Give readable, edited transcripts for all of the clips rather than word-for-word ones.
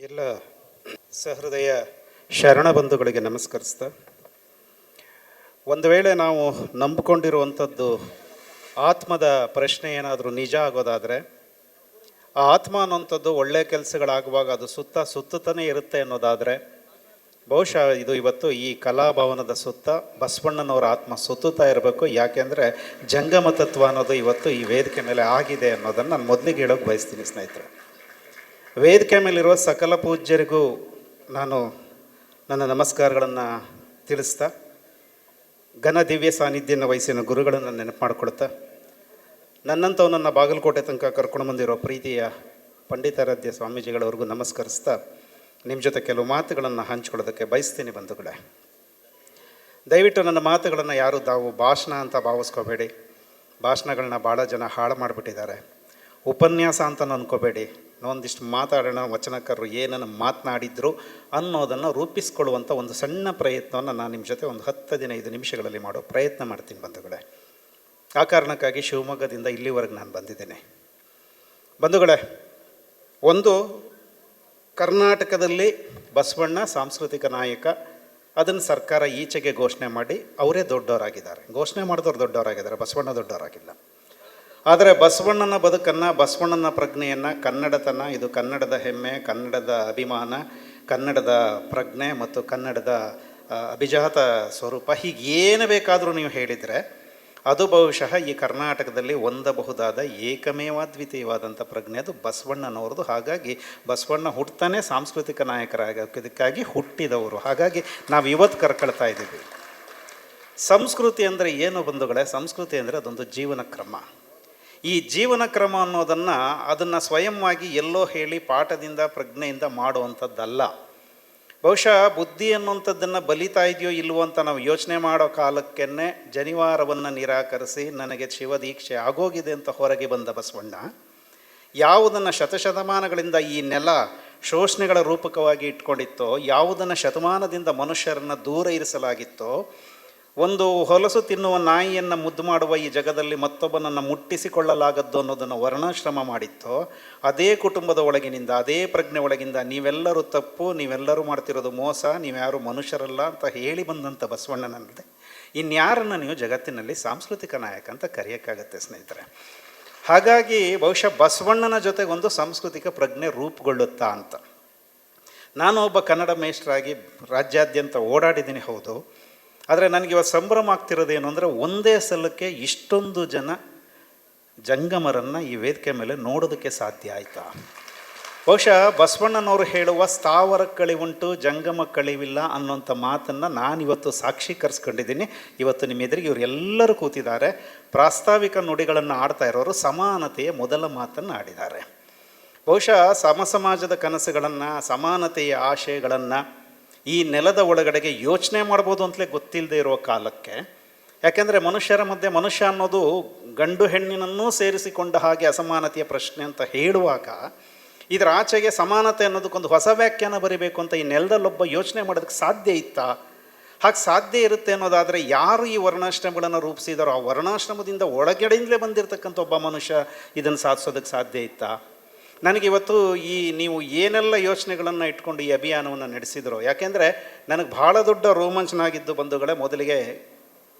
ಎಲ್ಲ ಸಹೃದಯ ಶರಣ ಬಂಧುಗಳಿಗೆ ನಮಸ್ಕರಿಸ್ತಾ, ಒಂದು ವೇಳೆ ನಾವು ನಂಬಿಕೊಂಡಿರುವಂಥದ್ದು ಆತ್ಮದ ಪ್ರಶ್ನೆ ಏನಾದರೂ ನಿಜ ಆಗೋದಾದರೆ, ಆ ಆತ್ಮ ಅನ್ನೋಂಥದ್ದು ಒಳ್ಳೆಯ ಕೆಲಸಗಳಾಗುವಾಗ ಅದು ಸುತ್ತನೇ ಇರುತ್ತೆ ಅನ್ನೋದಾದರೆ, ಬಹುಶಃ ಇದು ಇವತ್ತು ಈ ಕಲಾಭವನದ ಸುತ್ತ ಬಸವಣ್ಣನವರ ಆತ್ಮ ಸುತ್ತುತ್ತಾ ಇರಬೇಕು. ಯಾಕೆಂದರೆ ಜಂಗಮ ತತ್ವ ಅನ್ನೋದು ಇವತ್ತು ಈ ವೇದಿಕೆ ಮೇಲೆ ಆಗಿದೆ ಅನ್ನೋದನ್ನು ನಾನು ಮೊದಲಿಗೆ ಹೇಳೋಕೆ ಬಯಸ್ತೀನಿ ಸ್ನೇಹಿತರೆ. ವೇದಿಕೆ ಮೇಲಿರುವ ಸಕಲ ಪೂಜ್ಯರಿಗೂ ನಾನು ನನ್ನ ನಮಸ್ಕಾರಗಳನ್ನು ತಿಳಿಸ್ತಾ, ಘನ ದಿವ್ಯ ಸಾನ್ನಿಧ್ಯನ ವಹಿಸಿನ ಗುರುಗಳನ್ನು ನೆನಪು ಮಾಡಿಕೊಳ್ತಾ, ನನ್ನಂಥವು ನನ್ನ ಬಾಗಲಕೋಟೆ ತನಕ ಕರ್ಕೊಂಡು ಬಂದಿರೋ ಪ್ರೀತಿಯ ಪಂಡಿತಾರಾಧ್ಯ ಸ್ವಾಮೀಜಿಗಳವ್ರಿಗೂ ನಮಸ್ಕರಿಸ್ತಾ, ನಿಮ್ಮ ಜೊತೆ ಕೆಲವು ಮಾತುಗಳನ್ನು ಹಂಚ್ಕೊಳ್ಳೋದಕ್ಕೆ ಬಯಸ್ತೀನಿ ಬಂಧುಗಳೇ. ದಯವಿಟ್ಟು ನನ್ನ ಮಾತುಗಳನ್ನು ಯಾರು ಭಾಷಣ ಅಂತ ಭಾವಿಸ್ಕೋಬೇಡಿ. ಭಾಷಣಗಳನ್ನ ಭಾಳ ಜನ ಹಾಳು ಮಾಡಿಬಿಟ್ಟಿದ್ದಾರೆ. ಉಪನ್ಯಾಸ ಅಂತ ಅಂದ್ಕೋಬೇಡಿ. ಒಂದಿಷ್ಟು ಮಾತಾಡೋಣ, ವಚನಕಾರರು ಏನನ್ನು ಮಾತನಾಡಿದ್ರು ಅನ್ನೋದನ್ನು ರೂಪಿಸ್ಕೊಳ್ಳುವಂಥ ಒಂದು ಸಣ್ಣ ಪ್ರಯತ್ನವನ್ನು ನಾನು ನಿಮ್ಮ ಜೊತೆ ಒಂದು 10-15 ನಿಮಿಷಗಳಲ್ಲಿ ಮಾಡೋ ಪ್ರಯತ್ನ ಮಾಡ್ತೀನಿ ಬಂಧುಗಳೇ. ಆ ಕಾರಣಕ್ಕಾಗಿ ಶಿವಮೊಗ್ಗದಿಂದ ಇಲ್ಲಿವರೆಗೆ ನಾನು ಬಂದಿದ್ದೇನೆ. ಬಂಧುಗಳೇ, ಒಂದು ಕರ್ನಾಟಕದಲ್ಲಿ ಬಸವಣ್ಣ ಸಾಂಸ್ಕೃತಿಕ ನಾಯಕ, ಅದನ್ನು ಸರ್ಕಾರ ಈಚೆಗೆ ಘೋಷಣೆ ಮಾಡಿ ಅವರೇ ದೊಡ್ಡವರಾಗಿದ್ದಾರೆ. ಘೋಷಣೆ ಮಾಡಿದವ್ರು ದೊಡ್ಡವರಾಗಿದ್ದಾರೆ, ಬಸವಣ್ಣ ದೊಡ್ಡವರಾಗಿಲ್ಲ. ಆದರೆ ಬಸವಣ್ಣನ ಬದುಕನ್ನು, ಬಸವಣ್ಣನ ಪ್ರಜ್ಞೆಯನ್ನು, ಕನ್ನಡತನ, ಇದು ಕನ್ನಡದ ಹೆಮ್ಮೆ, ಕನ್ನಡದ ಅಭಿಮಾನ, ಕನ್ನಡದ ಪ್ರಜ್ಞೆ ಮತ್ತು ಕನ್ನಡದ ಅಭಿಜಾತ ಸ್ವರೂಪ, ಹೀಗೆ ಏನು ಬೇಕಾದರೂ ನೀವು ಹೇಳಿದರೆ ಅದು ಬಹುಶಃ ಈ ಕರ್ನಾಟಕದಲ್ಲಿ ಹೊಂದಬಹುದಾದ ಏಕಮೇವಾದ್ವಿತೀಯವಾದಂಥ ಪ್ರಜ್ಞೆ ಅದು ಬಸವಣ್ಣನವ್ರದ್ದು. ಹಾಗಾಗಿ ಬಸವಣ್ಣ ಹುಟ್ಟತಾನೆ ಸಾಂಸ್ಕೃತಿಕ ನಾಯಕರಾಗೋದಕ್ಕಾಗಿ ಹುಟ್ಟಿದವರು. ಹಾಗಾಗಿ ನಾವು ಇವತ್ತು ಕರ್ಕೊಳ್ತಾ ಇದ್ದೀವಿ. ಸಂಸ್ಕೃತಿ ಅಂದರೆ ಏನು ಬಂಧುಗಳೇ? ಸಂಸ್ಕೃತಿ ಅಂದರೆ ಅದೊಂದು ಜೀವನ ಕ್ರಮ. ಈ ಜೀವನ ಕ್ರಮ ಅದನ್ನು ಸ್ವಯಂವಾಗಿ ಎಲ್ಲೋ ಹೇಳಿ ಪಾಠದಿಂದ ಪ್ರಜ್ಞೆಯಿಂದ ಮಾಡುವಂಥದ್ದಲ್ಲ. ಬಹುಶಃ ಬುದ್ಧಿ ಅನ್ನುವಂಥದ್ದನ್ನು ಬಲಿತಾ ಇದೆಯೋ ಇಲ್ವೋ ಅಂತ ನಾವು ಯೋಚನೆ ಮಾಡೋ ಕಾಲಕ್ಕೇ ಜನಿವಾರವನ್ನು ನಿರಾಕರಿಸಿ ನನಗೆ ಶಿವದೀಕ್ಷೆ ಆಗೋಗಿದೆ ಅಂತ ಹೊರಗೆ ಬಂದ ಬಸವಣ್ಣ, ಯಾವುದನ್ನು ಶತಶತಮಾನಗಳಿಂದ ಈ ನೆಲ ಶೋಷಣೆಗಳ ರೂಪಕವಾಗಿ ಇಟ್ಕೊಂಡಿತ್ತೋ, ಯಾವುದನ್ನು ಶತಮಾನದಿಂದ ಮನುಷ್ಯರನ್ನು ದೂರ ಇರಿಸಲಾಗಿತ್ತೋ, ಒಂದು ಹೊಲಸು ತಿನ್ನುವ ನಾಯಿಯನ್ನು ಮುದ್ದು ಮಾಡುವ ಈ ಜಗದಲ್ಲಿ ಮತ್ತೊಬ್ಬನನ್ನು ಮುಟ್ಟಿಸಿಕೊಳ್ಳಲಾಗದ್ದು ಅನ್ನೋದನ್ನು ವರ್ಣಾಶ್ರಮ ಮಾಡಿತ್ತೋ, ಅದೇ ಕುಟುಂಬದ ಒಳಗಿನಿಂದ, ಅದೇ ಪ್ರಜ್ಞೆ ಒಳಗಿಂದ ನೀವೆಲ್ಲರೂ ತಪ್ಪು, ನೀವೆಲ್ಲರೂ ಮಾಡ್ತಿರೋದು ಮೋಸ, ನೀವ್ಯಾರು ಮನುಷ್ಯರಲ್ಲ ಅಂತ ಹೇಳಿ ಬಂದಂಥ ಬಸವಣ್ಣನಲ್ಲದೆ ಇನ್ಯಾರನ್ನು ನೀವು ಜಗತ್ತಿನಲ್ಲಿ ಸಾಂಸ್ಕೃತಿಕ ನಾಯಕ ಅಂತ ಕರೆಯೋಕ್ಕಾಗತ್ತೆ ಸ್ನೇಹಿತರೆ. ಹಾಗಾಗಿ ಬಹುಶಃ ಬಸವಣ್ಣನ ಜೊತೆಗೆ ಒಂದು ಸಾಂಸ್ಕೃತಿಕ ಪ್ರಜ್ಞೆ ರೂಪುಗೊಳ್ಳುತ್ತಾ ಅಂತ. ನಾನು ಒಬ್ಬ ಕನ್ನಡ ಮೇಷ್ಟ್ರಾಗಿ ರಾಜ್ಯಾದ್ಯಂತ ಓಡಾಡಿದ್ದೀನಿ, ಹೌದು. ಆದರೆ ನನಗೆ ಇವತ್ತು ಸಂಭ್ರಮ ಆಗ್ತಿರೋದೇನು ಅಂದರೆ, ಒಂದೇ ಸಲಕ್ಕೆ ಇಷ್ಟೊಂದು ಜನ ಜಂಗಮರನ್ನು ಈ ವೇದಿಕೆ ಮೇಲೆ ನೋಡೋದಕ್ಕೆ ಸಾಧ್ಯ ಆಯಿತಾ? ಬಹುಶಃ ಬಸವಣ್ಣನವರು ಹೇಳುವ ಸ್ಥಾವರ ಕಳಿವುಂಟು ಜಂಗಮ ಕಳಿವಿಲ್ಲ ಅನ್ನೋಂಥ ಮಾತನ್ನು ನಾನಿವತ್ತು ಸಾಕ್ಷೀಕರಿಸ್ಕೊಂಡಿದ್ದೀನಿ. ಇವತ್ತು ನಿಮ್ಮ ಎದುರಿಗೆ ಇವರೆಲ್ಲರೂ ಕೂತಿದ್ದಾರೆ. ಪ್ರಾಸ್ತಾವಿಕ ನುಡಿಗಳನ್ನು ಆಡ್ತಾ ಇರೋರು ಸಮಾನತೆಯ ಮೊದಲ ಮಾತನ್ನು ಆಡಿದ್ದಾರೆ. ಬಹುಶಃ ಸಮಾಜದ ಕನಸುಗಳನ್ನು, ಸಮಾನತೆಯ ಆಶಯಗಳನ್ನು ಈ ನೆಲದ ಒಳಗಡೆಗೆ ಯೋಚನೆ ಮಾಡ್ಬೋದು ಅಂತಲೇ ಗೊತ್ತಿಲ್ಲದೆ ಇರೋ ಕಾಲಕ್ಕೆ, ಯಾಕೆಂದರೆ ಮನುಷ್ಯರ ಮಧ್ಯೆ ಮನುಷ್ಯ ಅನ್ನೋದು ಗಂಡು ಹೆಣ್ಣಿನನ್ನೂ ಸೇರಿಸಿಕೊಂಡ ಹಾಗೆ ಅಸಮಾನತೆಯ ಪ್ರಶ್ನೆ ಅಂತ ಹೇಳುವಾಗ, ಇದರ ಆಚೆಗೆ ಸಮಾನತೆ ಅನ್ನೋದಕ್ಕೊಂದು ಹೊಸ ವ್ಯಾಖ್ಯಾನ ಬರೀಬೇಕು ಅಂತ ಈ ನೆಲದಲ್ಲೊಬ್ಬ ಯೋಚನೆ ಮಾಡೋದಕ್ಕೆ ಸಾಧ್ಯ ಇತ್ತಾ? ಹಾಗೆ ಸಾಧ್ಯ ಇರುತ್ತೆ ಅನ್ನೋದಾದರೆ ಯಾರು ಈ ವರ್ಣಾಶ್ರಮಗಳನ್ನು ರೂಪಿಸಿದಾರೋ ಆ ವರ್ಣಾಶ್ರಮದಿಂದ ಒಳಗಡೆಯಿಂದಲೇ ಬಂದಿರತಕ್ಕಂಥ ಒಬ್ಬ ಮನುಷ್ಯ ಇದನ್ನು ಸಾಧಿಸೋದಕ್ಕೆ ಸಾಧ್ಯ ಇತ್ತಾ? ನನಗಿವತ್ತು ನೀವು ಏನೆಲ್ಲ ಯೋಚನೆಗಳನ್ನು ಇಟ್ಕೊಂಡು ಈ ಅಭಿಯಾನವನ್ನು ನಡೆಸಿದ್ರು, ಯಾಕೆಂದರೆ ನನಗೆ ಭಾಳ ದೊಡ್ಡ ರೋಮಾಂಚನ ಆಗಿದ್ದು ಬಂಧುಗಳೇ, ಮೊದಲಿಗೆ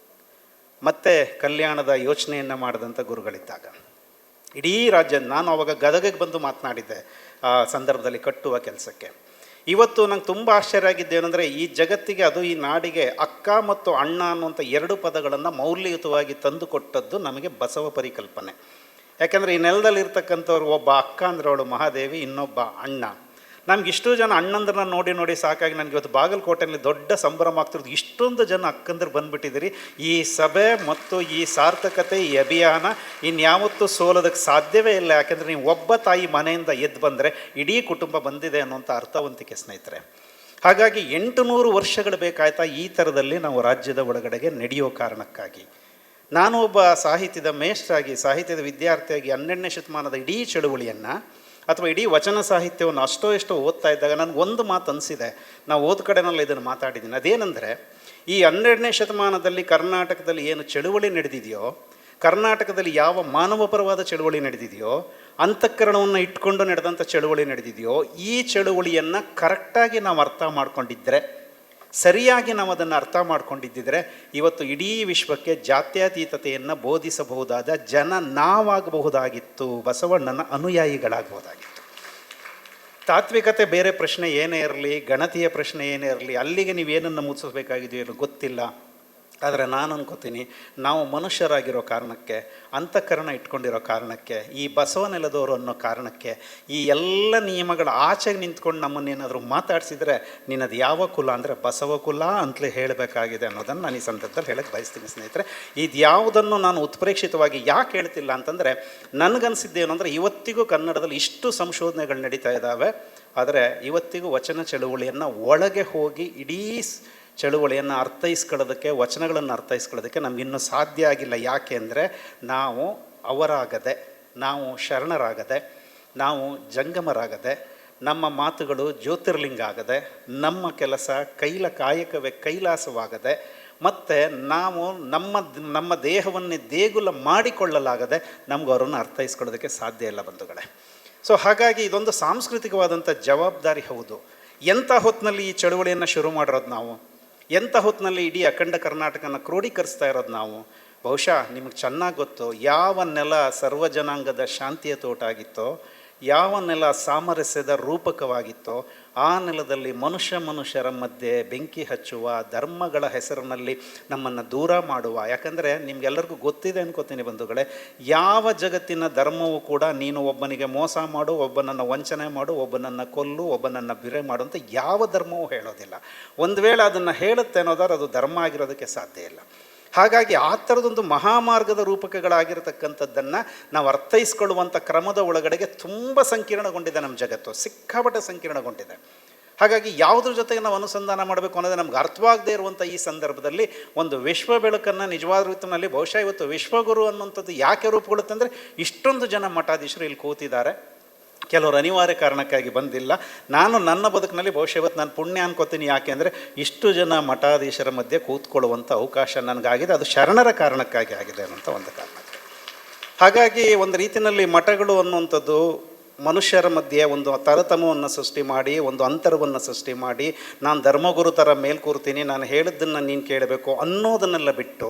ಮತ್ತೆ ಕಲ್ಯಾಣದ ಯೋಚನೆಯನ್ನು ಮಾಡಿದಂಥ ಗುರುಗಳಿದ್ದಾಗ ಇಡೀ ರಾಜ್ಯ, ನಾನು ಅವಾಗ ಗದಗಿಗೆ ಬಂದು ಮಾತನಾಡಿದ್ದೆ ಆ ಸಂದರ್ಭದಲ್ಲಿ ಕಟ್ಟುವ ಕೆಲಸಕ್ಕೆ. ಇವತ್ತು ನಂಗೆ ತುಂಬ ಆಶ್ಚರ್ಯ ಆಗಿದ್ದೇನೆಂದರೆ, ಈ ಜಗತ್ತಿಗೆ, ಅದು ಈ ನಾಡಿಗೆ ಅಕ್ಕ ಮತ್ತು ಅಣ್ಣ ಅನ್ನುವಂಥ 2 ಪದಗಳನ್ನು ಮೌಲ್ಯಯುತವಾಗಿ ತಂದು ಕೊಟ್ಟದ್ದು ನಮಗೆ ಬಸವ ಪರಿಕಲ್ಪನೆ. ಯಾಕೆಂದರೆ ಈ ನೆಲದಲ್ಲಿ ಇರ್ತಕ್ಕಂಥವ್ರು, ಒಬ್ಬ ಅಕ್ಕ ಅಂದರೆ ಅವಳು ಮಹಾದೇವಿ, ಇನ್ನೊಬ್ಬ ಅಣ್ಣ. ನಮಗಿಷ್ಟು ಜನ ಅಣ್ಣಂದ್ರನ್ನ ನೋಡಿ ಸಾಕಾಗಿ ನನಗೆ ಇವತ್ತು ಬಾಗಲಕೋಟೆಯಲ್ಲಿ ದೊಡ್ಡ ಸಂಭ್ರಮ ಆಗ್ತಿರೋದು. ಇಷ್ಟೊಂದು ಜನ ಅಕ್ಕಂದ್ರೆ ಬಂದುಬಿಟ್ಟಿದ್ದೀರಿ. ಈ ಸಭೆ ಮತ್ತು ಈ ಸಾರ್ಥಕತೆ, ಈ ಅಭಿಯಾನ ಇನ್ಯಾವತ್ತೂ ಸೋಲೋದಕ್ಕೆ ಸಾಧ್ಯವೇ ಇಲ್ಲ. ಯಾಕೆಂದರೆ ನೀವು ಒಬ್ಬ ತಾಯಿ ಮನೆಯಿಂದ ಎದ್ದು ಬಂದರೆ ಇಡೀ ಕುಟುಂಬ ಬಂದಿದೆ ಅನ್ನೋಂಥ ಅರ್ಥವಂತಿಕೆ ಸ್ನೇಹಿತರೆ. ಹಾಗಾಗಿ 800 ವರ್ಷಗಳು ಬೇಕಾಯ್ತಾ ಈ ಥರದಲ್ಲಿ ನಾವು ರಾಜ್ಯದ ಒಳಗಡೆಗೆ ನಡೆಯೋ ಕಾರಣಕ್ಕಾಗಿ. ನಾನು ಒಬ್ಬ ಸಾಹಿತ್ಯದ ಮೇಷ್ಟ್ರಾಗಿ, ಸಾಹಿತ್ಯದ ವಿದ್ಯಾರ್ಥಿಯಾಗಿ 12ನೇ ಶತಮಾನದ ಇಡೀ ಚಳುವಳಿಯನ್ನು ಅಥವಾ ಇಡೀ ವಚನ ಸಾಹಿತ್ಯವನ್ನು ಎಷ್ಟೋ ಓದ್ತಾ ಇದ್ದಾಗ ನನಗೊಂದು ಮಾತು ಅನಿಸಿದೆ. ನಾವು ಓದ್ ಕಡೆನಲ್ಲಿ ಇದನ್ನು ಮಾತಾಡಿದ್ದೀನಿ. ಅದೇನೆಂದರೆ, ಈ 12ನೇ ಶತಮಾನದಲ್ಲಿ ಕರ್ನಾಟಕದಲ್ಲಿ ಏನು ಚಳುವಳಿ ನಡೆದಿದೆಯೋ, ಕರ್ನಾಟಕದಲ್ಲಿ ಯಾವ ಮಾನವಪರವಾದ ಚಳುವಳಿ ನಡೆದಿದೆಯೋ ಅಂತಃಕರಣವನ್ನು ಇಟ್ಕೊಂಡು ನಡೆದಂಥ ಚಳುವಳಿ ನಡೆದಿದೆಯೋ, ಈ ಚಳುವಳಿಯನ್ನು ಕರೆಕ್ಟಾಗಿ ನಾವು ಅರ್ಥ ಮಾಡ್ಕೊಂಡಿದ್ದರೆ, ಸರಿಯಾಗಿ ನಾವು ಅದನ್ನು ಅರ್ಥ ಮಾಡ್ಕೊಂಡಿದ್ದಿದ್ರೆ ಇವತ್ತು ಇಡೀ ವಿಶ್ವಕ್ಕೆ ಜಾತ್ಯತೀತತೆಯನ್ನು ಬೋಧಿಸಬಹುದಾದ ಜನ ನಾವಾಗಬಹುದಾಗಿತ್ತು, ಬಸವಣ್ಣನ ಅನುಯಾಯಿಗಳಾಗಬಹುದಾಗಿತ್ತು. ತಾತ್ವಿಕತೆ ಬೇರೆ ಪ್ರಶ್ನೆ ಏನೇ ಇರಲಿ, ಗಣತಿಯ ಪ್ರಶ್ನೆ ಏನೇ ಇರಲಿ, ಅಲ್ಲಿಗೆ ನೀವೇನನ್ನು ಮುಗಿಸಬೇಕಾಗಿದೆಯೋ ಗೊತ್ತಿಲ್ಲ. ಆದರೆ ನಾನು ಅನ್ಕೋತೀನಿ, ನಾವು ಮನುಷ್ಯರಾಗಿರೋ ಕಾರಣಕ್ಕೆ, ಅಂತಃಕರಣ ಇಟ್ಕೊಂಡಿರೋ ಕಾರಣಕ್ಕೆ, ಈ ಬಸವನೆಲದವರು ಅನ್ನೋ ಕಾರಣಕ್ಕೆ ಈ ಎಲ್ಲ ನಿಯಮಗಳ ಆಚೆಗೆ ನಿಂತ್ಕೊಂಡು ನಮ್ಮನ್ನೇನಾದರೂ ಮಾತಾಡಿಸಿದರೆ ನಿನ್ನದು ಯಾವ ಕುಲ ಅಂದರೆ ಬಸವ ಕುಲ ಅಂತಲೇ ಹೇಳಬೇಕಾಗಿದೆ ಅನ್ನೋದನ್ನು ನಾನು ಈ ಸಂದರ್ಭದಲ್ಲಿ ಹೇಳಕ್ಕೆ ಬಯಸ್ತೀನಿ ಸ್ನೇಹಿತರೆ. ಇದು ಯಾವುದನ್ನು ನಾನು ಉತ್ಪ್ರೇಕ್ಷಿತವಾಗಿ ಯಾಕೆ ಹೇಳ್ತಿಲ್ಲ ಅಂತಂದರೆ, ನನಗನ್ಸಿದ್ದೇನು ಅಂದರೆ, ಇವತ್ತಿಗೂ ಕನ್ನಡದಲ್ಲಿ ಇಷ್ಟು ಸಂಶೋಧನೆಗಳು ನಡೀತಾ ಇದ್ದಾವೆ, ಆದರೆ ಇವತ್ತಿಗೂ ವಚನ ಚಳುವಳಿಯನ್ನು ಒಳಗೆ ಹೋಗಿ ಇಡೀ ಚಳುವಳಿಯನ್ನು ಅರ್ಥೈಸ್ಕೊಳ್ಳೋದಕ್ಕೆ, ವಚನಗಳನ್ನು ಅರ್ಥೈಸ್ಕೊಳ್ಳೋದಕ್ಕೆ ನಮಗಿನ್ನೂ ಸಾಧ್ಯ ಆಗಿಲ್ಲ. ಯಾಕೆ ಅಂದರೆ ನಾವು ಅವರಾಗದೆ, ನಾವು ಶರಣರಾಗದೆ, ನಾವು ಜಂಗಮರಾಗದೆ, ನಮ್ಮ ಮಾತುಗಳು ಜ್ಯೋತಿರ್ಲಿಂಗ ಆಗದೆ, ನಮ್ಮ ಕೆಲಸ ಕಾಯಕವೇ ಕೈಲಾಸವಾಗದೆ, ಮತ್ತು ನಾವು ನಮ್ಮ ದೇಹವನ್ನೇ ದೇಗುಲ ಮಾಡಿಕೊಳ್ಳಲಾಗದೆ ನಮ್ಗೆ ಅವರನ್ನು ಅರ್ಥೈಸ್ಕೊಳ್ಳೋದಕ್ಕೆ ಸಾಧ್ಯ ಇಲ್ಲ ಬಂಧುಗಳೇ. ಸೊ ಹಾಗಾಗಿ ಇದೊಂದು ಸಾಂಸ್ಕೃತಿಕವಾದಂಥ ಜವಾಬ್ದಾರಿ. ಹೌದು, ಎಂಥ ಹೊತ್ತಿನಲ್ಲಿ ಈ ಚಳುವಳಿಯನ್ನು ಶುರು ಮಾಡಿರೋದು ನಾವು, ಎಂಥ ಹೊತ್ತಿನಲ್ಲಿ ಇಡೀ ಅಖಂಡ ಕರ್ನಾಟಕನ ಕ್ರೋಢೀಕರಿಸ್ತಾ ಇರೋದು ನಾವು. ಬಹುಶಃ ನಿಮಗೆ ಚೆನ್ನಾಗಿ ಗೊತ್ತು, ಯಾವ ನೆಲ ಸರ್ವಜನಾಂಗದ ಶಾಂತಿಯ ತೋಟ ಆಗಿತ್ತೋ, ಯಾವ ನೆಲ ಸಾಮರಸ್ಯದ ರೂಪಕವಾಗಿತ್ತೋ, ಆ ನೆಲದಲ್ಲಿ ಮನುಷ್ಯರ ಮಧ್ಯೆ ಬೆಂಕಿ ಹಚ್ಚುವ, ಧರ್ಮಗಳ ಹೆಸರಿನಲ್ಲಿ ನಮ್ಮನ್ನು ದೂರ ಮಾಡುವ. ಯಾಕಂದರೆ ನಿಮಗೆಲ್ಲರಿಗೂ ಗೊತ್ತಿದೆ ಅನ್ಕೋತೀನಿ ಬಂಧುಗಳೇ, ಯಾವ ಜಗತ್ತಿನ ಧರ್ಮವೂ ಕೂಡ ನೀನು ಒಬ್ಬನಿಗೆ ಮೋಸ ಮಾಡು, ಒಬ್ಬನನ್ನು ವಂಚನೆ ಮಾಡು, ಒಬ್ಬನನ್ನು ಕೊಲ್ಲು, ಒಬ್ಬನನ್ನು ಬಿರೆ ಮಾಡು ಅಂತ ಯಾವ ಧರ್ಮವೂ ಹೇಳೋದಿಲ್ಲ. ಒಂದು ವೇಳೆ ಅದನ್ನು ಹೇಳುತ್ತೆ ಅನ್ನೋದಾದ್ರೆ ಅದು ಧರ್ಮ ಆಗಿರೋದಕ್ಕೆ ಸಾಧ್ಯ ಇಲ್ಲ. ಹಾಗಾಗಿ ಆ ಥರದೊಂದು ಮಹಾಮಾರ್ಗದ ರೂಪಕಗಳಾಗಿರತಕ್ಕಂಥದ್ದನ್ನು ನಾವು ಅರ್ಥೈಸ್ಕೊಳ್ಳುವಂಥ ಕ್ರಮದ ಒಳಗಡೆಗೆ ತುಂಬ ಸಂಕೀರ್ಣಗೊಂಡಿದೆ ನಮ್ಮ ಜಗತ್ತು, ಸಿಕ್ಕಾಪಟ್ಟೆ ಸಂಕೀರ್ಣಗೊಂಡಿದೆ. ಹಾಗಾಗಿ ಯಾವುದ್ರ ಜೊತೆಗೆ ನಾವು ಅನುಸಂಧಾನ ಮಾಡಬೇಕು ಅನ್ನೋದೇ ನಮ್ಗೆ ಅರ್ಥವಾಗದೇ ಇರುವಂಥ ಈ ಸಂದರ್ಭದಲ್ಲಿ ಒಂದು ವಿಶ್ವ ಬೆಳಕನ್ನು ನಿಜವಾದ ರೀತಿಯಲ್ಲಿ ಬಹುಶಃ ಇವತ್ತು ವಿಶ್ವಗುರು ಅನ್ನುವಂಥದ್ದು ಯಾಕೆ ರೂಪುಗೊಳ್ಳುತ್ತೆ ಅಂದರೆ, ಇಷ್ಟೊಂದು ಜನ ಮಠಾಧೀಶರು ಇಲ್ಲಿ ಕೂತಿದ್ದಾರೆ, ಕೆಲವರು ಅನಿವಾರ್ಯ ಕಾರಣಕ್ಕಾಗಿ ಬಂದಿಲ್ಲ. ನಾನು ನನ್ನ ಬದುಕಿನಲ್ಲಿ ಬಹುಶಃ ಇವತ್ತು ನಾನು ಪುಣ್ಯ ಅನ್ಕೋತೀನಿ. ಯಾಕೆ ಅಂದರೆ ಇಷ್ಟು ಜನ ಮಠಾಧೀಶರ ಮಧ್ಯೆ ಕೂತ್ಕೊಳ್ಳುವಂಥ ಅವಕಾಶ ನನಗಾಗಿದೆ, ಅದು ಶರಣರ ಕಾರಣಕ್ಕಾಗಿ ಆಗಿದೆ ಅನ್ನೋಂಥ ಒಂದು ಕಾರಣಕ್ಕೆ. ಹಾಗಾಗಿ ಒಂದು ರೀತಿಯಲ್ಲಿ ಮಠಗಳು ಅನ್ನುವಂಥದ್ದು ಮನುಷ್ಯರ ಮಧ್ಯೆ ಒಂದು ತರತಮವನ್ನು ಸೃಷ್ಟಿ ಮಾಡಿ, ಒಂದು ಅಂತರವನ್ನು ಸೃಷ್ಟಿ ಮಾಡಿ, ನಾನು ಧರ್ಮಗುರು ಥರ ಮೇಲೆ ಕೂರ್ತೀನಿ, ನಾನು ಹೇಳಿದ್ದನ್ನು ನೀನು ಕೇಳಬೇಕು ಅನ್ನೋದನ್ನೆಲ್ಲ ಬಿಟ್ಟು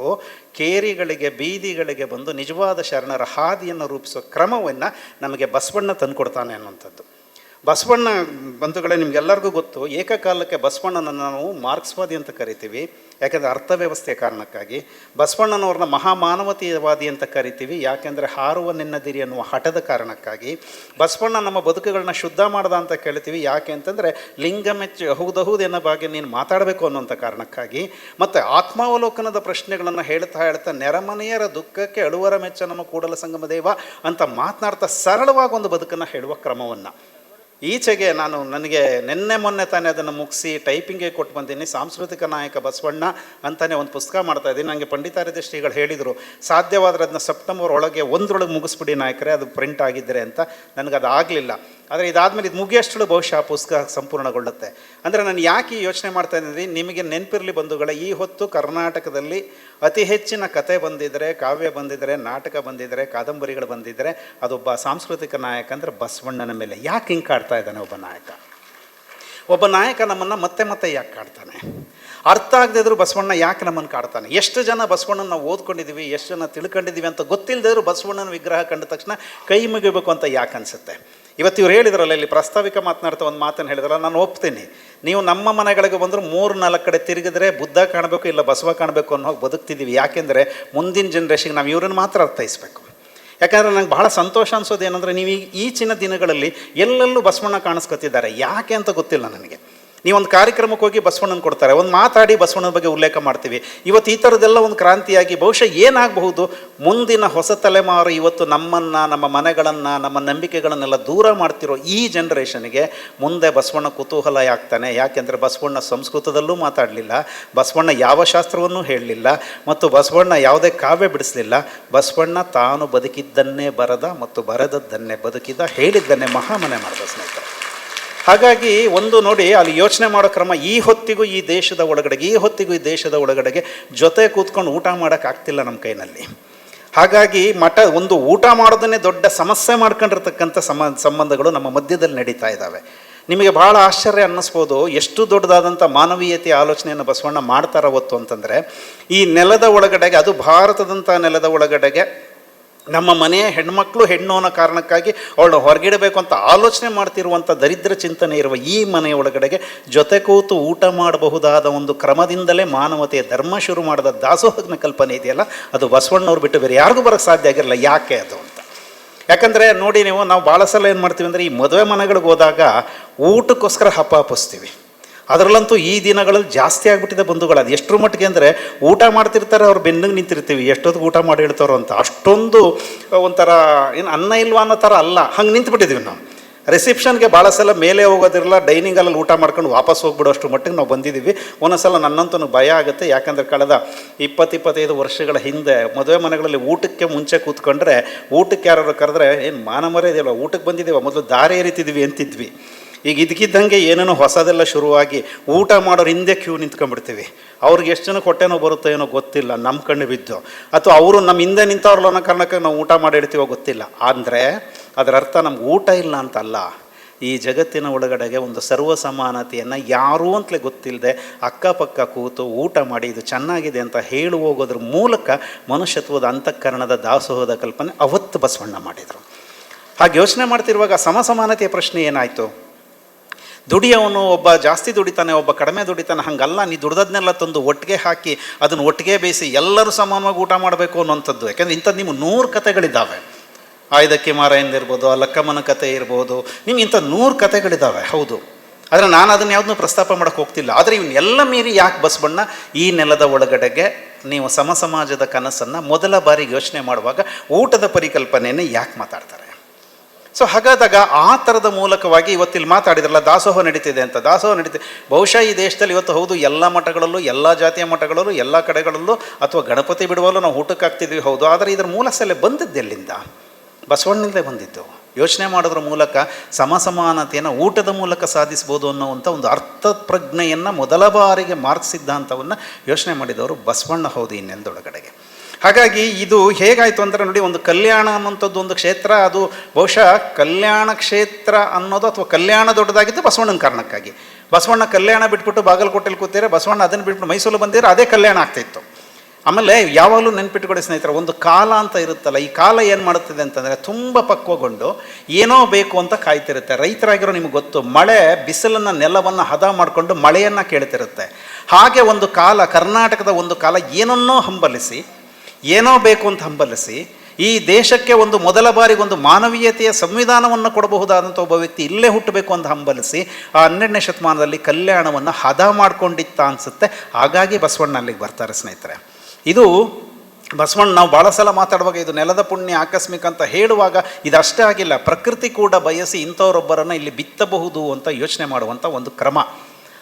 ಕೇರಿಗಳಿಗೆ, ಬೀದಿಗಳಿಗೆ ಬಂದು ನಿಜವಾದ ಶರಣರ ಹಾದಿಯನ್ನು ರೂಪಿಸೋ ಕ್ರಮವನ್ನು ನಮಗೆ ಬಸವಣ್ಣ ತಂದುಕೊಡ್ತಾನೆ ಅನ್ನುವಂಥದ್ದು. ಬಸವಣ್ಣ ಬಂಧುಗಳೇ, ನಿಮಗೆಲ್ಲರಿಗೂ ಗೊತ್ತು, ಏಕಕಾಲಕ್ಕೆ ಬಸವಣ್ಣನನ್ನು ನಾವು ಮಾರ್ಕ್ಸ್ವಾದಿ ಅಂತ ಕರಿತೀವಿ, ಯಾಕೆಂದರೆ ಅರ್ಥವ್ಯವಸ್ಥೆಯ ಕಾರಣಕ್ಕಾಗಿ. ಬಸವಣ್ಣನವ್ರನ್ನ ಮಹಾಮಾನವತೀಯವಾದಿ ಅಂತ ಕರಿತೀವಿ, ಯಾಕೆಂದರೆ ಹಾರುವ ನಿನ್ನದಿರಿ ಅನ್ನುವ ಹಠದ ಕಾರಣಕ್ಕಾಗಿ. ಬಸವಣ್ಣ ನಮ್ಮ ಬದುಕುಗಳನ್ನ ಶುದ್ಧ ಮಾಡ್ದ ಅಂತ ಕೇಳ್ತೀವಿ, ಯಾಕೆ ಅಂತಂದರೆ ಲಿಂಗ ಮೆಚ್ಚು ಹೌದೌದು ಅನ್ನೋ ಬಗ್ಗೆ ನೀನು ಮಾತಾಡಬೇಕು ಅನ್ನೋಂಥ ಕಾರಣಕ್ಕಾಗಿ. ಮತ್ತು ಆತ್ಮಾವಲೋಕನದ ಪ್ರಶ್ನೆಗಳನ್ನು ಹೇಳ್ತಾ ನೆರೆಮನೆಯರ ದುಃಖಕ್ಕೆ ಅಳುವರ ಮೆಚ್ಚ ನಮ್ಮ ಕೂಡಲ ಸಂಗಮ ದೇವ ಅಂತ ಮಾತನಾಡ್ತಾ ಸರಳವಾಗಿ ಒಂದು ಬದುಕನ್ನು ಹೇಳುವ ಕ್ರಮವನ್ನು ಈಚೆಗೆ ನನಗೆ ಮೊನ್ನೆ ತಾನೇ ಅದನ್ನು ಮುಗಿಸಿ ಟೈಪಿಂಗ್ಗೆ ಕೊಟ್ಟು ಬಂದೀನಿ. ಸಾಂಸ್ಕೃತಿಕ ನಾಯಕ ಬಸವಣ್ಣ ಅಂತಲೇ ಒಂದು ಪುಸ್ತಕ ಮಾಡ್ತಾಯಿದ್ದೀನಿ. ನನಗೆ ಪಂಡಿತಾರಾಧ್ಯ ಶ್ರೀಗಳು ಹೇಳಿದರು, ಸಾಧ್ಯವಾದರೆ ಅದನ್ನ ಸೆಪ್ಟೆಂಬರ್ ಒಳಗೆ ಒಂದರೊಳಗೆ ಮುಗಿಸ್ಬಿಡಿ ನಾಯಕರೇ, ಅದು ಪ್ರಿಂಟ್ ಆಗಿದ್ದರೆ ಅಂತ. ನನಗದು ಆಗಲಿಲ್ಲ. ಆದರೆ ಇದಾದಮೇಲೆ ಇದು ಮುಗಿಯಷ್ಟು ಬಹುಶಃ ಆ ಪುಸ್ತಕ ಸಂಪೂರ್ಣಗೊಳ್ಳುತ್ತೆ. ಅಂದರೆ ನಾನು ಯಾಕೆ ಯೋಚನೆ ಮಾಡ್ತಾ ಇದ್ದೀನಿ, ನಿಮಗೆ ನೆನಪಿರಲಿ ಬಂಧುಗಳೇ, ಈ ಹೊತ್ತು ಕರ್ನಾಟಕದಲ್ಲಿ ಅತಿ ಹೆಚ್ಚಿನ ಕತೆ ಬಂದಿದ್ದರೆ, ಕಾವ್ಯ ಬಂದಿದ್ದರೆ, ನಾಟಕ ಬಂದಿದ್ದರೆ, ಕಾದಂಬರಿಗಳು ಬಂದಿದ್ದರೆ ಅದೊಬ್ಬ ಸಾಂಸ್ಕೃತಿಕ ನಾಯಕ ಅಂದರೆ ಬಸವಣ್ಣನ ಮೇಲೆ. ಯಾಕೆ ಹಿಂಗೆ ಕಾಡ್ತಾ ಇದ್ದಾನೆ ಒಬ್ಬ ನಾಯಕ ನಮ್ಮನ್ನು ಮತ್ತೆ ಯಾಕೆ ಕಾಡ್ತಾನೆ? ಅರ್ಥ ಆಗದಿದ್ರು ಬಸವಣ್ಣ ಯಾಕೆ ನಮ್ಮನ್ನು ಕಾಡ್ತಾನೆ? ಎಷ್ಟು ಜನ ಬಸವಣ್ಣನ ನಾವು ಓದ್ಕೊಂಡಿದ್ದೀವಿ, ಎಷ್ಟು ಜನ ತಿಳ್ಕೊಂಡಿದ್ದೀವಿ ಅಂತ ಗೊತ್ತಿಲ್ಲದಿದ್ರು ಬಸವಣ್ಣನ ವಿಗ್ರಹ ಕಂಡ ತಕ್ಷಣ ಕೈ ಮುಗಿಬೇಕು ಅಂತ ಯಾಕೆ ಅನಿಸುತ್ತೆ? ಇವತ್ತು ಇವ್ರು ಹೇಳಿದ್ರಲ್ಲ, ಇಲ್ಲಿ ಪ್ರಾಸ್ತಾವಿಕ ಮಾತನಾಡ್ತಾ ಒಂದು ಮಾತನ್ನು ಹೇಳಿದ್ರಲ್ಲ, ನಾನು ಒಪ್ತೀನಿ. ನೀವು ನಮ್ಮ ಮನೆಗಳಿಗೆ ಬಂದರೂ 3-4 ಕಡೆ ತಿರುಗಿದ್ರೆ ಬುದ್ಧ ಕಾಣಬೇಕು, ಇಲ್ಲ ಬಸವ ಕಾಣಬೇಕು ಅನ್ನೋ ಬದುಕ್ತಿದ್ದೀವಿ. ಯಾಕೆಂದರೆ ಮುಂದಿನ ಜನ್ರೇಷನ್ಗೆ ನಾವು ಇವ್ರನ್ನ ಮಾತ್ರ ಅರ್ಥೈಸ್ಬೇಕು. ಯಾಕಂದರೆ ನಂಗೆ ಭಾಳ ಸಂತೋಷ ಅನಿಸೋದು ಏನಂದರೆ, ನೀವು ಈಚಿನ ದಿನಗಳಲ್ಲಿ ಎಲ್ಲೆಲ್ಲೂ ಬಸವಣ್ಣ ಕಾಣಿಸ್ಕೊತಿದ್ದಾರೆ. ಯಾಕೆ ಅಂತ ಗೊತ್ತಿಲ್ಲ ನನಗೆ. ನೀವೊಂದು ಕಾರ್ಯಕ್ರಮಕ್ಕೆ ಹೋಗಿ ಬಸವಣ್ಣನ ಕೊಡ್ತಾರೆ, ಒಂದು ಮಾತಾಡಿ ಬಸವಣ್ಣನ ಬಗ್ಗೆ ಉಲ್ಲೇಖ ಮಾಡ್ತೀವಿ. ಇವತ್ತು ಈ ಥರದ್ದೆಲ್ಲ ಒಂದು ಕ್ರಾಂತಿಯಾಗಿ ಬಹುಶಃ ಏನಾಗಬಹುದು, ಮುಂದಿನ ಹೊಸ ತಲೆಮಾರು ಇವತ್ತು ನಮ್ಮನ್ನು, ನಮ್ಮ ಮನೆಗಳನ್ನು, ನಮ್ಮ ನಂಬಿಕೆಗಳನ್ನೆಲ್ಲ ದೂರ ಮಾಡ್ತಿರೋ ಈ ಜನ್ರೇಷನ್ಗೆ ಮುಂದೆ ಬಸವಣ್ಣ ಕುತೂಹಲ ಆಗ್ತಾನೆ. ಯಾಕೆಂದರೆ ಬಸವಣ್ಣ ಸಂಸ್ಕೃತದಲ್ಲೂ ಮಾತಾಡಲಿಲ್ಲ, ಬಸವಣ್ಣ ಯಾವ ಶಾಸ್ತ್ರವನ್ನೂ ಹೇಳಲಿಲ್ಲ, ಮತ್ತು ಬಸವಣ್ಣ ಯಾವುದೇ ಕಾವ್ಯ ಬಿಡಿಸಲಿಲ್ಲ. ಬಸವಣ್ಣ ತಾನು ಬದುಕಿದ್ದನ್ನೇ ಬರದ ಮತ್ತು ಬರೆದದ್ದನ್ನೇ ಬದುಕಿದ, ಹೇಳಿದ್ದನ್ನೇ ಮಹಾಮನೆ ಮಾಡಿದ ಸ್ನೇಹಿತರೆ. ಹಾಗಾಗಿ ಒಂದು ನೋಡಿ, ಅಲ್ಲಿ ಯೋಚನೆ ಮಾಡೋ ಕ್ರಮ ಈ ಹೊತ್ತಿಗೂ ಈ ದೇಶದ ಒಳಗಡೆಗೆ ಜೊತೆ ಕೂತ್ಕೊಂಡು ಊಟ ಮಾಡೋಕ್ಕಾಗ್ತಿಲ್ಲ ನಮ್ಮ ಕೈನಲ್ಲಿ. ಹಾಗಾಗಿ ಒಂದು ಊಟ ಮಾಡೋದನ್ನೇ ದೊಡ್ಡ ಸಮಸ್ಯೆ ಮಾಡ್ಕೊಂಡಿರ್ತಕ್ಕಂಥ ಸಂಬಂಧಗಳು ನಮ್ಮ ಮಧ್ಯದಲ್ಲಿ ನಡೀತಾ ಇದ್ದಾವೆ. ನಿಮಗೆ ಭಾಳ ಆಶ್ಚರ್ಯ ಅನ್ನಿಸ್ಬೋದು, ಎಷ್ಟು ದೊಡ್ಡದಾದಂಥ ಮಾನವೀಯತೆಯ ಆಲೋಚನೆಯನ್ನು ಬಸವಣ್ಣ ಮಾಡ್ತಾರೆ ಹೊತ್ತು ಅಂತಂದರೆ, ಈ ನೆಲದ ಒಳಗಡೆಗೆ, ಅದು ಭಾರತದಂಥ ನೆಲದ ಒಳಗಡೆಗೆ ನಮ್ಮ ಮನೆಯ ಹೆಣ್ಮಕ್ಳು ಹೆಣ್ಣು ಅನ್ನೋ ಕಾರಣಕ್ಕಾಗಿ ಅವಳನ್ನ ಹೊರಗಿಡಬೇಕು ಅಂತ ಆಲೋಚನೆ ಮಾಡ್ತಿರುವಂಥ ದರಿದ್ರ ಚಿಂತನೆ ಇರುವ ಈ ಮನೆಯ ಒಳಗಡೆಗೆ ಜೊತೆ ಕೂತು ಊಟ ಮಾಡಬಹುದಾದ ಒಂದು ಕ್ರಮದಿಂದಲೇ ಮಾನವತೆಯ ಧರ್ಮ ಶುರು ಮಾಡಿದ ದಾಸೋಹನ ಕಲ್ಪನೆ ಇದೆಯಲ್ಲ, ಅದು ಬಸವಣ್ಣವ್ರು ಬಿಟ್ಟು ಬೇರೆ ಯಾರಿಗೂ ಬರೋಕ್ಕೆ ಸಾಧ್ಯ ಆಗಿರಲ್ಲ. ಯಾಕೆ ಅದು ಅಂತ? ಯಾಕಂದರೆ ನೋಡಿ, ನಾವು ಭಾಳ ಸಲ ಏನು ಮಾಡ್ತೀವಿ ಅಂದರೆ, ಈ ಮದುವೆ ಮನೆಗಳಿಗೆ ಹೋದಾಗ ಊಟಕ್ಕೋಸ್ಕರ ಹಪ್ಪಾಪಿಸ್ತೀವಿ. ಅದರಲ್ಲಂತೂ ಈ ದಿನಗಳಲ್ಲಿ ಜಾಸ್ತಿ ಆಗಿಬಿಟ್ಟಿದೆ ಬಂಧುಗಳು. ಅದು ಎಷ್ಟರ ಮಟ್ಟಿಗೆ ಅಂದರೆ, ಊಟ ಮಾಡ್ತಿರ್ತಾರೆ, ಅವ್ರು ಬೆನ್ನಿಗೆ ನಿಂತಿರ್ತೀವಿ, ಎಷ್ಟೊತ್ತಿಗೆ ಊಟ ಮಾಡಿ ಹೇಳ್ತಾರೋ ಅಂತ. ಅಷ್ಟೊಂದು ಒಂಥರ ಏನು ಅನ್ನ ಇಲ್ವಾ ಅನ್ನೋ ಥರ ಅಲ್ಲ, ಹಂಗೆ ನಿಂತುಬಿಟ್ಟಿದ್ದೀವಿ ನಾವು. ರಿಸೆಪ್ಷನ್ಗೆ ಭಾಳ ಸಲ ಮೇಲೆ ಹೋಗೋದಿರಲ್ಲ, ಡೈನಿಂಗಲ್ಲಿ ಊಟ ಮಾಡ್ಕೊಂಡು ವಾಪಸ್ ಹೋಗ್ಬಿಡೋ ಅಷ್ಟು ಮಟ್ಟಿಗೆ ನಾವು ಬಂದಿದ್ದೀವಿ. ಒಂದೊಂದು ಸಲ ನನ್ನಂತೂ ಭಯ ಆಗುತ್ತೆ. ಯಾಕಂದರೆ ಕಳೆದ 20-25 ವರ್ಷಗಳ ಹಿಂದೆ ಮದುವೆ ಮನೆಗಳಲ್ಲಿ ಊಟಕ್ಕೆ ಮುಂಚೆ ಕೂತ್ಕೊಂಡ್ರೆ, ಊಟಕ್ಕೆ ಯಾರು ಕರೆದ್ರೆ ಏನು ಮಾನಮರೇ ಇದೆಯಲ್ಲ, ಊಟಕ್ಕೆ ಬಂದಿದ್ದೀವ, ಮೊದಲು ದಾರಿ ಎರಿತಿದ್ವಿ ಅಂತಿದ್ವಿ. ಈಗ ಇದಕ್ಕಿದ್ದಂಗೆ ಏನೇನೋ ಹೊಸದೆಲ್ಲ ಶುರುವಾಗಿ ಊಟ ಮಾಡೋರು ಹಿಂದೆ ಕ್ಯೂ ನಿಂತ್ಕೊಂಡ್ಬಿಡ್ತೀವಿ. ಅವ್ರಿಗೆ ಎಷ್ಟು ಜನಕ್ಕೆ ಹೊಟ್ಟೆನೋ ಬರುತ್ತೋ ಏನೋ ಗೊತ್ತಿಲ್ಲ, ನಮ್ಮ ಕಣ್ಣು ಬಿದ್ದು, ಅಥವಾ ಅವರು ನಮ್ಮ ಹಿಂದೆ ನಿಂತವ್ರಲ್ಲ ಅನ್ನೋ ಕಾರಣಕ್ಕೆ ನಾವು ಊಟ ಮಾಡಿಡ್ತೀವೋ ಗೊತ್ತಿಲ್ಲ. ಅಂದರೆ ಅದರ ಅರ್ಥ ನಮ್ಗೆ ಊಟ ಇಲ್ಲ ಅಂತಲ್ಲ. ಈ ಜಗತ್ತಿನ ಒಳಗಡೆಗೆ ಒಂದು ಸರ್ವ ಸಮಾನತೆಯನ್ನು ಯಾರೂ ಅಂತಲೇ ಗೊತ್ತಿಲ್ಲದೆ ಅಕ್ಕಪಕ್ಕ ಕೂತು ಊಟ ಮಾಡಿ ಇದು ಚೆನ್ನಾಗಿದೆ ಅಂತ ಹೇಳಿ ಹೋಗೋದ್ರ ಮೂಲಕ ಮನುಷ್ಯತ್ವದ ಅಂತಃಕರಣದ ದಾಸೋಹದ ಕಲ್ಪನೆ ಅವತ್ತು ಬಸವಣ್ಣ ಮಾಡಿದರು. ಹಾಗೆ ಯೋಚನೆ ಮಾಡ್ತಿರುವಾಗ ಸಮಾನತೆಯ ಪ್ರಶ್ನೆ ಏನಾಯಿತು? ದುಡಿಯವನು ಒಬ್ಬ ಜಾಸ್ತಿ ದುಡಿತಾನೆ, ಒಬ್ಬ ಕಡಿಮೆ ದುಡಿತಾನೆ, ಹಾಗಲ್ಲ. ನೀ ದುಡ್ದದ್ನೆಲ್ಲ ತಂದು ಒಟ್ಟಿಗೆ ಹಾಕಿ ಅದನ್ನು ಒಟ್ಟಿಗೆ ಬೇಯಿಸಿ ಎಲ್ಲರೂ ಸಮಾನವಾಗಿ ಊಟ ಮಾಡಬೇಕು ಅನ್ನೋಂಥದ್ದು. ಯಾಕೆಂದರೆ ಇಂಥದ್ದು ನಿಮ್ಮ 100 ಕಥೆಗಳಿದ್ದಾವೆ. ಆಯ್ದಕ್ಕೆ ಮಾರಾಯಂದಿರ್ಬೋದು, ಆ ಲಕ್ಕಮ್ಮನ ಕಥೆ ಇರ್ಬೋದು, ನಿಮ್ಗೆ ಇಂಥ 100 ಕಥೆಗಳಿದ್ದಾವೆ. ಹೌದು, ಆದರೆ ನಾನು ಅದನ್ನು ಯಾವುದನ್ನೂ ಪ್ರಸ್ತಾಪ ಮಾಡೋಕ್ಕೆ ಹೋಗ್ತಿಲ್ಲ. ಆದರೆ ಇವನ್ನೆಲ್ಲ ಮೀರಿ ಯಾಕೆ ಬಸವಣ್ಣ ಈ ನೆಲದ ಒಳಗಡೆಗೆ ನೀವು ಸಮಾಜದ ಕನಸನ್ನು ಮೊದಲ ಬಾರಿಗೆ ಯೋಚನೆ ಮಾಡುವಾಗ ಊಟದ ಪರಿಕಲ್ಪನೆಯನ್ನು ಯಾಕೆ ಮಾತಾಡ್ತಾರೆ? ಸೊ ಹಾಗಾದಾಗ ಆ ಥರದ ಮೂಲಕವಾಗಿ ಇವತ್ತಿಲ್ಲಿ ಮಾತಾಡಿದ್ರಲ್ಲ, ದಾಸೋಹ ನಡೀತಿದೆ ಅಂತ. ದಾಸೋಹ ನಡೀತಿದೆ ಬಹುಶಃ ಈ ದೇಶದಲ್ಲಿ ಇವತ್ತು. ಹೌದು, ಎಲ್ಲ ಮಠಗಳಲ್ಲೂ, ಎಲ್ಲ ಜಾತಿಯ ಮಠಗಳಲ್ಲೂ, ಎಲ್ಲ ಕಡೆಗಳಲ್ಲೂ, ಅಥವಾ ಗಣಪತಿ ಬಿಡುವಲ್ಲೂ ನಾವು ಊಟಕ್ಕೆ ಹಾಕ್ತಿದ್ವಿ. ಹೌದು, ಆದರೆ ಇದರ ಮೂಲ ಸೆಲೆ ಬಂದಿದ್ದು ಎಲ್ಲಿಂದ? ಬಸವಣ್ಣನಿಂದಲೇ ಬಂದಿದ್ದು. ಯೋಚನೆ ಮಾಡೋದ್ರ ಮೂಲಕ ಸಮಾನತೆಯನ್ನು ಊಟದ ಮೂಲಕ ಸಾಧಿಸ್ಬೋದು ಅನ್ನೋವಂಥ ಒಂದು ಅರ್ಥ ಪ್ರಜ್ಞೆಯನ್ನು ಮೊದಲ ಬಾರಿಗೆ ಮಾರ್ಕ್ಸ್ ಸಿದ್ಧಾಂತವನ್ನು ಯೋಚನೆ ಮಾಡಿದವರು ಬಸವಣ್ಣ. ಹೌದು, ಈ ನೆಲದೊಳಗಡೆಗೆ. ಹಾಗಾಗಿ ಇದು ಹೇಗಾಯಿತು ಅಂದರೆ ನೋಡಿ, ಒಂದು ಕಲ್ಯಾಣ ಅನ್ನೋಂಥದ್ದು ಒಂದು ಕ್ಷೇತ್ರ, ಅದು ಬಹುಶಃ ಕಲ್ಯಾಣ ಕ್ಷೇತ್ರ ಅನ್ನೋದು, ಅಥವಾ ಕಲ್ಯಾಣ ದೊಡ್ಡದಾಗಿತ್ತು ಬಸವಣ್ಣನ ಕಾರಣಕ್ಕಾಗಿ. ಬಸವಣ್ಣ ಕಲ್ಯಾಣ ಬಿಟ್ಬಿಟ್ಟು ಬಾಗಲಕೋಟೆಯಲ್ಲಿ ಕೂತಿದ್ರೆ, ಬಸವಣ್ಣ ಅದನ್ನು ಬಿಟ್ಬಿಟ್ಟು ಮೈಸೂರು ಬಂದಿದ್ರೆ ಅದೇ ಕಲ್ಯಾಣ ಆಗ್ತಾಯಿತ್ತು. ಆಮೇಲೆ ಯಾವಾಗಲೂ ನೆನ್ಪಿಟ್ಕೊಳ್ಳಿ ಸ್ನೇಹಿತರೆ, ಒಂದು ಕಾಲ ಅಂತ ಇರುತ್ತಲ್ಲ, ಈ ಕಾಲ ಏನು ಮಾಡುತ್ತದೆ ಅಂತಂದರೆ ತುಂಬ ಪಕ್ವಗೊಂಡು ಏನೋ ಬೇಕು ಅಂತ ಕಾಯ್ತಿರುತ್ತೆ. ರೈತರಾಗಿರೋ ನಿಮ್ಗೆ ಗೊತ್ತು, ಮಳೆ ಬಿಸಿಲನ್ನು ನೆಲವನ್ನು ಹದ ಮಾಡಿಕೊಂಡು ಮಳೆಯನ್ನು ಕೇಳ್ತಿರುತ್ತೆ. ಹಾಗೆ ಒಂದು ಕಾಲ, ಕರ್ನಾಟಕದ ಒಂದು ಕಾಲ ಏನನ್ನೋ ಹಂಬಲಿಸಿ, ಏನೋ ಬೇಕು ಅಂತ ಹಂಬಲಿಸಿ, ಈ ದೇಶಕ್ಕೆ ಒಂದು ಮೊದಲ ಬಾರಿಗೆ ಒಂದು ಮಾನವೀಯತೆಯ ಸಂವಿಧಾನವನ್ನು ಕೊಡಬಹುದಾದಂಥ ಒಬ್ಬ ವ್ಯಕ್ತಿ ಇಲ್ಲೇ ಹುಟ್ಟಬೇಕು ಅಂತ ಹಂಬಲಿಸಿ ಆ 12ನೇ ಶತಮಾನದಲ್ಲಿ ಕಲ್ಯಾಣವನ್ನು ಹದ ಮಾಡಿಕೊಂಡಿತ್ತ ಅನಿಸುತ್ತೆ. ಹಾಗಾಗಿ ಬಸವಣ್ಣ ಅಲ್ಲಿಗೆ ಬರ್ತಾರೆ ಸ್ನೇಹಿತರೆ. ಇದು ಬಸವಣ್ಣ, ನಾವು ಭಾಳ ಸಲ ಮಾತಾಡುವಾಗ ಇದು ನೆಲದ ಪುಣ್ಯ ಆಕಸ್ಮಿಕ ಅಂತ ಹೇಳುವಾಗ ಇದಷ್ಟೇ ಆಗಿಲ್ಲ, ಪ್ರಕೃತಿ ಕೂಡ ಬಯಸಿ ಇಂಥವರೊಬ್ಬರನ್ನು ಇಲ್ಲಿ ಬಿತ್ತಬಹುದು ಅಂತ ಯೋಚನೆ ಮಾಡುವಂಥ ಒಂದು ಕ್ರಮ.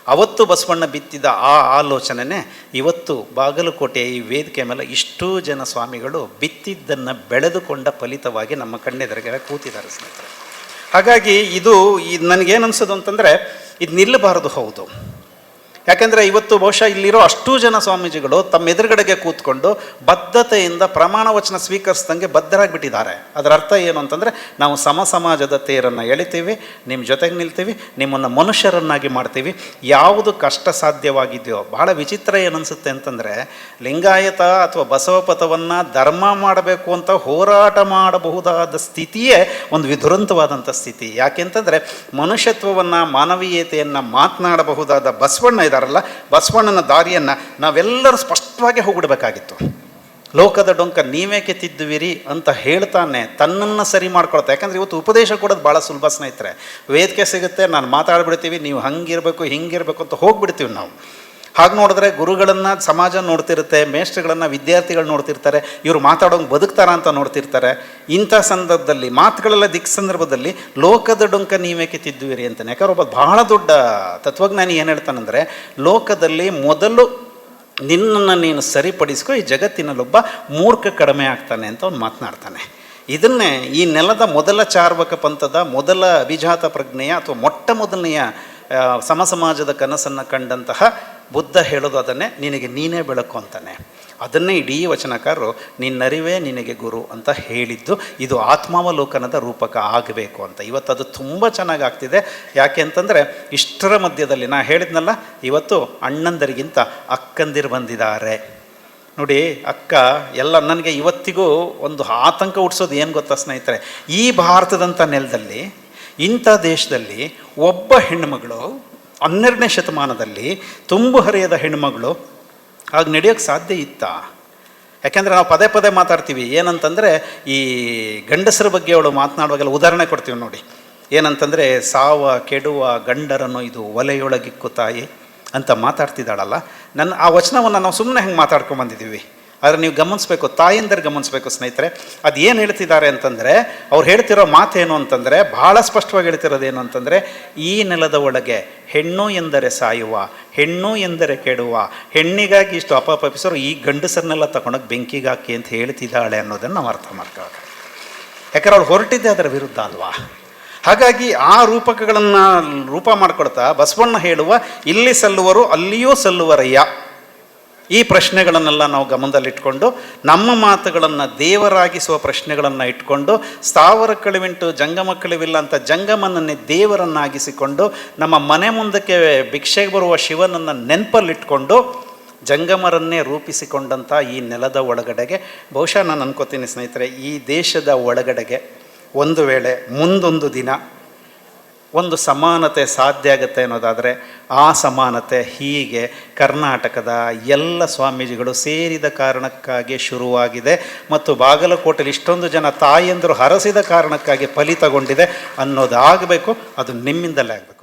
ಅವತ್ತು ಬಸವಣ್ಣ ಬಿತ್ತಿದ ಆ ಆಲೋಚನೆ ಇವತ್ತು ಬಾಗಲಕೋಟೆಯ ಈ ವೇದಿಕೆ ಮೇಲೆ ಇಷ್ಟೂ ಜನ ಸ್ವಾಮಿಗಳು ಬಿತ್ತಿದ್ದನ್ನು ಬೆಳೆದುಕೊಂಡ ಫಲಿತವಾಗಿ ನಮ್ಮ ಕಣ್ಣೆದುರಿಗೆ ಕೂತಿದ್ದಾರೆ ಸ್ನೇಹಿತರೆ. ಹಾಗಾಗಿ ಇದು ನನಗೇನು ಅನಿಸೋದು ಅಂತಂದರೆ, ಇದು ನಿಲ್ಲಬಾರದು. ಹೌದು, ಯಾಕೆಂದರೆ ಇವತ್ತು ಬಹುಶಃ ಇಲ್ಲಿರೋ ಅಷ್ಟೂ ಜನ ಸ್ವಾಮೀಜಿಗಳು ತಮ್ಮ ಎದುರುಗಡೆಗೆ ಕೂತ್ಕೊಂಡು ಬದ್ಧತೆಯಿಂದ ಪ್ರಮಾಣ ವಚನ ಸ್ವೀಕರಿಸ್ದಂಗೆ ಬದ್ಧರಾಗಿಬಿಟ್ಟಿದ್ದಾರೆ. ಅದರ ಅರ್ಥ ಏನು ಅಂತಂದರೆ, ನಾವು ಸಮಾಜದ ತೇರನ್ನು ಎಳಿತೀವಿ, ನಿಮ್ಮ ಜೊತೆಗೆ ನಿಲ್ತೀವಿ, ನಿಮ್ಮನ್ನು ಮನುಷ್ಯರನ್ನಾಗಿ ಮಾಡ್ತೀವಿ. ಯಾವುದು ಕಷ್ಟ ಸಾಧ್ಯವಾಗಿದೆಯೋ, ಬಹಳ ವಿಚಿತ್ರ ಏನನ್ಸುತ್ತೆ ಅಂತಂದರೆ, ಲಿಂಗಾಯತ ಅಥವಾ ಬಸವ ಪಥವನ್ನು ಧರ್ಮ ಮಾಡಬೇಕು ಅಂತ ಹೋರಾಟ ಮಾಡಬಹುದಾದ ಸ್ಥಿತಿಯೇ ಒಂದು ವಿದುರಂತವಾದಂಥ ಸ್ಥಿತಿ. ಯಾಕೆಂತಂದರೆ ಮನುಷ್ಯತ್ವವನ್ನು, ಮಾನವೀಯತೆಯನ್ನು ಮಾತನಾಡಬಹುದಾದ ಬಸವಣ್ಣ ಇದಾರಲ್ಲ, ಬಸವಣ್ಣನ ದಾರಿಯನ್ನು ನಾವೆಲ್ಲರೂ ಸ್ಪಷ್ಟವಾಗಿ ಹೋಗ್ಬಿಡ್ಬೇಕಾಗಿತ್ತು. ಲೋಕದ ಡೊಂಕ ನೀವೇಕೆ ತಿದ್ದುವಿರಿ ಅಂತ ಹೇಳ್ತಾನೆ ತನ್ನನ್ನು ಸರಿ ಮಾಡ್ಕೊಳ್ತಾ. ಯಾಕಂದರೆ ಇವತ್ತು ಉಪದೇಶ ಕೊಡೋದು ಭಾಳ ಸುಲಭ ಸ್ನೇಹಿತರೆ. ವೇದಿಕೆ ಸಿಗುತ್ತೆ, ನಾನು ಮಾತಾಡ್ಬಿಡ್ತೀವಿ, ನೀವು ಹಂಗಿರಬೇಕು ಹಿಂಗಿರಬೇಕು ಅಂತ ಹೋಗ್ಬಿಡ್ತೀವಿ ನಾವು. ಹಾಗೆ ನೋಡಿದ್ರೆ ಗುರುಗಳನ್ನು ಸಮಾಜ ನೋಡ್ತಿರುತ್ತೆ, ಮೇಷ್ಟ್ರುಗಳನ್ನು ವಿದ್ಯಾರ್ಥಿಗಳು ನೋಡ್ತಿರ್ತಾರೆ, ಇವರು ಮಾತಾಡೋಂಗೆ ಬದುಕ್ತಾರ ಅಂತ ನೋಡ್ತಿರ್ತಾರೆ. ಇಂಥ ಸಂದರ್ಭದಲ್ಲಿ ಮಾತುಗಳೆಲ್ಲ ಸಂದರ್ಭದಲ್ಲಿ ಲೋಕದ ಡೊಂಕ ನೀವೇಕೆ ತಿದ್ದುವಿರಿ ಅಂತಾನೆ. ಯಾಕಂದ್ರೆ ಒಬ್ಬ ಬಹಳ ದೊಡ್ಡ ತತ್ವಜ್ಞಾನಿ ಏನು ಹೇಳ್ತಾನಂದರೆ, ಲೋಕದಲ್ಲಿ ಮೊದಲು ನಿನ್ನನ್ನು ನೀನು ಸರಿಪಡಿಸ್ಕೊ, ಈ ಜಗತ್ತಿನಲ್ಲೊಬ್ಬ ಮೂರ್ಖ ಕಡಿಮೆ ಆಗ್ತಾನೆ ಅಂತ ಅವ್ನು ಮಾತನಾಡ್ತಾನೆ. ಇದನ್ನೇ ಈ ನೆಲದ ಮೊದಲ ಚಾರ್ವಕ ಪಂಥದ ಮೊದಲ ಅಭಿಜಾತ ಪ್ರಜ್ಞೆಯ ಅಥವಾ ಮೊಟ್ಟ ಮೊದಲನೆಯ ಸಮಾಜದ ಕನಸನ್ನು ಕಂಡಂತಹ ಬುದ್ಧ ಹೇಳೋದು ಅದನ್ನೇ, ನಿನಗೆ ನೀನೇ ಬೆಳಕು ಅಂತಾನೆ. ಅದನ್ನೇ ಇಡೀ ವಚನಕಾರರು ನಿನ್ನರಿವೇ ನಿನಗೆ ಗುರು ಅಂತ ಹೇಳಿದ್ದು. ಇದು ಆತ್ಮಾವಲೋಕನದ ರೂಪಕ ಆಗಬೇಕು ಅಂತ. ಇವತ್ತು ಅದು ತುಂಬ ಚೆನ್ನಾಗಿ ಆಗ್ತಿದೆ. ಯಾಕೆ ಅಂತಂದರೆ ಇಷ್ಟರ ಮಧ್ಯದಲ್ಲಿ ನಾ ಹೇಳಿದ್ನಲ್ಲ, ಇವತ್ತು ಅಣ್ಣಂದರಿಗಿಂತ ಅಕ್ಕಂದಿರು ಬಂದಿದ್ದಾರೆ ನೋಡಿ. ಅಕ್ಕ ಎಲ್ಲ ನನಗೆ ಇವತ್ತಿಗೂ ಒಂದು ಆತಂಕ ಹುಟ್ಟಿಸೋದು ಏನು ಗೊತ್ತಾ ಸ್ನೇಹಿತರೆ, ಈ ಭಾರತದಂಥ ನೆಲದಲ್ಲಿ, ಇಂಥ ದೇಶದಲ್ಲಿ ಒಬ್ಬ ಹೆಣ್ಣುಮಗಳು 12ನೇ ಶತಮಾನದಲ್ಲಿ ತುಂಬು ಹರಿಯದ ಹೆಣ್ಣುಮಗಳು ಆಗ ನಡೆಯೋಕ್ಕೆ ಸಾಧ್ಯ ಇತ್ತಾ? ಯಾಕೆಂದರೆ ನಾವು ಪದೇ ಪದೇ ಮಾತಾಡ್ತೀವಿ ಏನಂತಂದರೆ, ಈ ಗಂಡಸರ ಬಗ್ಗೆ ಅವಳು ಮಾತನಾಡುವಾಗೆಲ್ಲ ಉದಾಹರಣೆ ಕೊಡ್ತೀವಿ ನೋಡಿ. ಏನಂತಂದರೆ, ಸಾವ ಕೆಡುವ ಗಂಡರನ್ನು ಇದು ಒಲೆಯೊಳಗಿಕ್ಕು ತಾಯಿ ಅಂತ ಮಾತಾಡ್ತಿದ್ದಾಳಲ್ಲ. ಆ ವಚನವನ್ನು ನಾವು ಸುಮ್ಮನೆ ಹೆಂಗೆ ಮಾತಾಡ್ಕೊಂಬಂದಿದ್ದೀವಿ. ಆದರೆ ನೀವು ಗಮನಿಸ್ಬೇಕು, ತಾಯಿಂದರು ಗಮನಿಸ್ಬೇಕು ಸ್ನೇಹಿತರೆ, ಅದು ಏನು ಹೇಳ್ತಿದ್ದಾರೆ ಅಂತಂದರೆ, ಅವ್ರು ಹೇಳ್ತಿರೋ ಮಾತೇನು ಅಂತಂದರೆ, ಭಾಳ ಸ್ಪಷ್ಟವಾಗಿ ಹೇಳ್ತಿರೋದೇನು ಅಂತಂದರೆ, ಈ ನೆಲದ ಒಳಗೆ ಹೆಣ್ಣು ಎಂದರೆ ಸಾಯುವ, ಹೆಣ್ಣು ಎಂದರೆ ಕೆಡುವ, ಹೆಣ್ಣಿಗಾಗಿ ಇಷ್ಟು ಅಪಪಿಸರು ಈ ಗಂಡಸರನ್ನೆಲ್ಲ ತಗೊಂಡೋಗಿ ಬೆಂಕಿಗೆ ಹಾಕಿ ಅಂತ ಹೇಳ್ತಿದ್ದಾಳೆ ಅನ್ನೋದನ್ನು ನಾವು ಅರ್ಥ ಮಾಡ್ಕೋಬೇಕು. ಯಾಕಂದ್ರೆ ಅವಳು ಹೊರಟಿದ್ದೆ ಅದರ ವಿರುದ್ಧ ಅಲ್ವಾ. ಹಾಗಾಗಿ ಆ ರೂಪಕಗಳನ್ನು ರೂಪ ಮಾಡ್ಕೊಳ್ತಾ ಬಸವಣ್ಣ ಹೇಳುವ ಇಲ್ಲಿ ಸಲ್ಲುವರು ಅಲ್ಲಿಯೂ ಸಲ್ಲುವರಯ್ಯ, ಈ ಪ್ರಶ್ನೆಗಳನ್ನೆಲ್ಲ ನಾವು ಗಮನದಲ್ಲಿಟ್ಕೊಂಡು ನಮ್ಮ ಮಾತುಗಳನ್ನು ದೇವರಾಗಿಸುವ ಪ್ರಶ್ನೆಗಳನ್ನು ಇಟ್ಕೊಂಡು, ಸ್ಥಾವರ ಕಳಿವಿಂಟು ಜಂಗಮ ಕಳಿವಿಲ್ಲ ಅಂತ ಜಂಗಮನನ್ನೇ ದೇವರನ್ನಾಗಿಸಿಕೊಂಡು, ನಮ್ಮ ಮನೆ ಮುಂದಕ್ಕೆ ಭಿಕ್ಷೆಗೆ ಬರುವ ಶಿವನನ್ನು ನೆನಪಲ್ಲಿಟ್ಕೊಂಡು ಜಂಗಮರನ್ನೇ ರೂಪಿಸಿಕೊಂಡಂಥ ಈ ನೆಲದ ಒಳಗಡೆಗೆ ಬಹುಶಃ ನಾನು ಅನ್ಕೋತೀನಿ ಸ್ನೇಹಿತರೆ, ಈ ದೇಶದ ಒಳಗಡೆಗೆ ಒಂದು ವೇಳೆ ಮುಂದೊಂದು ದಿನ ಒಂದು ಸಮಾನತೆ ಸಾಧ್ಯ ಆಗುತ್ತೆ ಅನ್ನೋದಾದರೆ, ಆ ಸಮಾನತೆ ಹೀಗೆ ಕರ್ನಾಟಕದ ಎಲ್ಲ ಸ್ವಾಮೀಜಿಗಳು ಸೇರಿದ ಕಾರಣಕ್ಕಾಗಿ ಶುರುವಾಗಿದೆ ಮತ್ತು ಬಾಗಲಕೋಟೆಯಲ್ಲಿ ಇಷ್ಟೊಂದು ಜನ ತಾಯಂದರು ಹರಸಿದ ಕಾರಣಕ್ಕಾಗಿ ಫಲಿತಗೊಂಡಿದೆ ಅನ್ನೋದಾಗಬೇಕು. ಅದು ನಿಮ್ಮಿಂದಲೇ ಆಗಬೇಕು.